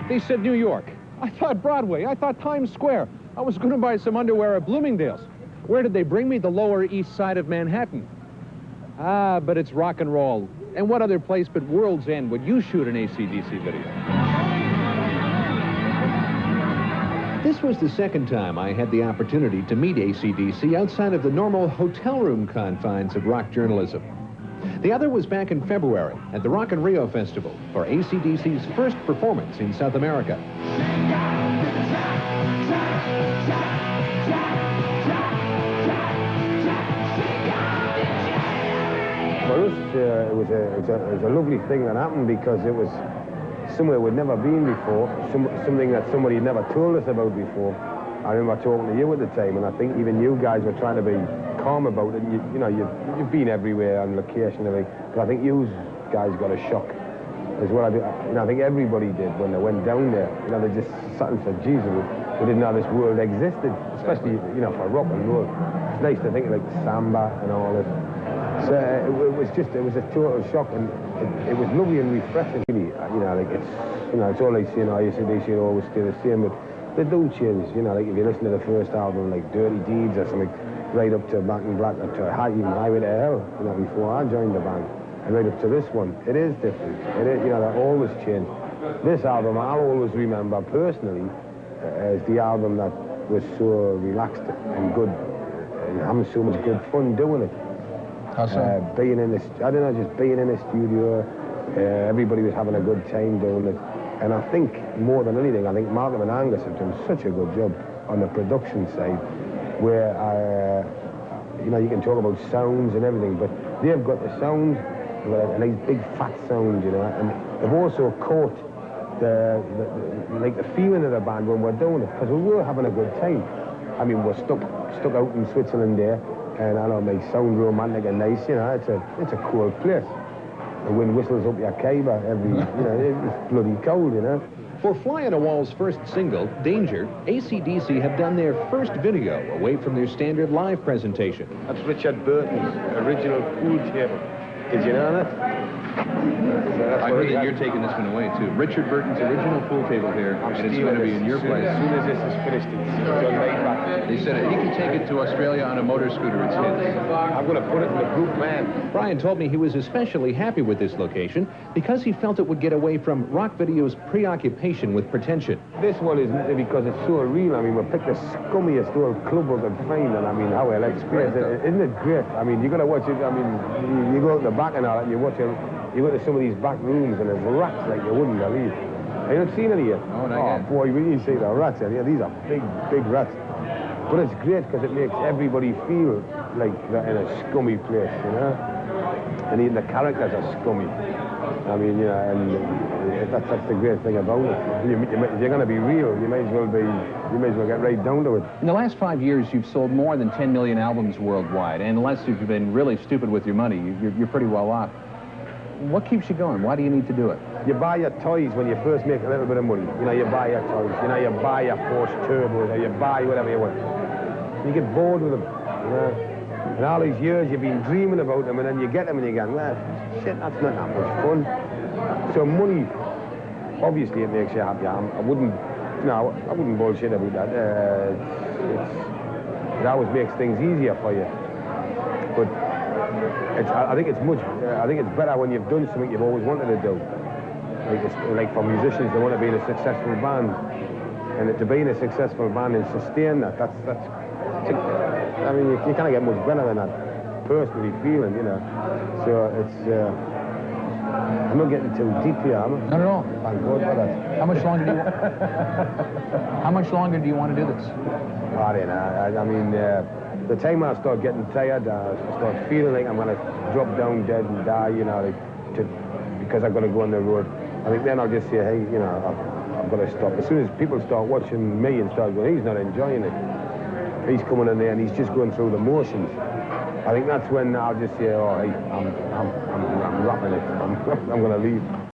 They said New York. I thought Broadway. I thought Times Square. I was going to buy some underwear at Bloomingdale's. Where did they bring me? The Lower East Side of Manhattan. Ah, but it's rock and roll. And what other place but World's End would you shoot an AC/DC video? This was the second time I had the opportunity to meet AC/DC outside of the normal hotel room confines of rock journalism. The other was back in February at the Rock in Rio Festival for AC/DC's first performance in South America. For us, it was a lovely thing that happened because it was somewhere we'd never been before, something that somebody had never told us about before. I remember talking to you at the time, and I think even you guys were trying to be calm about it. You know, you've been everywhere on location and everything, but I think you guys got a shock as well. I think everybody did when they went down there. You know, they just sat and said, Jesus, we didn't know this world existed, especially, you know, for rock and roll. It's nice to think of like samba and all this. So it was a total shock, and it was lovely and refreshing. Really, you know, like it's all like saying, oh, AC/DC always stay the same, but they do change. You know, like if you listen to the first album, like Dirty Deeds or something, right up to Back in Black, or to even Highway to Hell, you know, before I joined the band, and right up to this one, it is different. It is, you know, they always change. This album, I'll always remember personally as the album that was so relaxed and good, and having so much good fun doing it. Being in this, I don't know, just being in the studio, everybody was having a good time doing it. And I think, more than anything, I think Malcolm and Angus have done such a good job on the production side, where, you know, you can talk about sounds and everything, but they've got the sound, they've got a nice big fat sound, you know, and they've also caught the feeling of the band when we're doing it, because we were having a good time. I mean, we're stuck out in Switzerland there, and I know it may sound romantic and nice, you know, it's a cool place. The wind whistles up your cave every, you know, it's bloody cold, you know. For Fly on a Wall's first single, Danger, AC/DC have done their first video away from their standard live presentation. That's Richard Burton's original pool table. Did you know that? I heard that you're taking this one away, too. Richard Burton's original pool table here, and it's going to be in your place. As soon as this is finished, it's done right back. They said he can take it to Australia on a motor scooter. It's his. I'm going to put it in the group, man. Brian told me he was especially happy with this location because he felt it would get away from rock video's preoccupation with pretension. This one is because it's so real. I mean, we picked the scummiest old club we could find, and I mean, how well experienced. Isn't it great? I mean, you got to watch it. I mean, you go out the back and all that, and you watch it. You go to some of these back rooms, and there's rats like you wouldn't believe. Have you not seen any yet? Oh, not yet. Boy, when you see the rats, yeah, these are big, big rats. But it's great because it makes everybody feel like they're in a scummy place, you know? And even the characters are scummy. I mean, you know, and that's the great thing about it. If you're going to be real, you may as well get right down to it. In the last 5 years, you've sold more than 10 million albums worldwide, and unless you've been really stupid with your money, you're pretty well off. What keeps you going? Why do you need to do it? You buy your toys when you first make a little bit of money. You know, you buy your toys. You know, you buy your Porsche Turbos, or you buy whatever you want. You get bored with them, you know. And all these years you've been dreaming about them, and then you get them and you go, well, shit, that's not that much fun. So money, obviously it makes you happy. I wouldn't bullshit about that. It always makes things easier for you. But I think it's better when you've done something you've always wanted to do. Like for musicians, they want to be in a successful band, and to be in a successful band and sustain that, that's I mean, you can't get much better than that, personally feeling, you know. So it's, I'm not getting too deep here, am I? Not at all. Thank God for that. How much longer do you How much longer do you want to do this? I don't know. I mean, the time I start getting tired, I start feeling like I'm going to drop down dead and die, you know, because I've got to go on the road. I think then I'll just say, hey, you know, I've got to stop. As soon as people start watching me and start going, he's not enjoying it. He's coming in there and he's just going through the motions. I think that's when I'll just say, oh, hey, I'm wrapping it. I'm going to leave.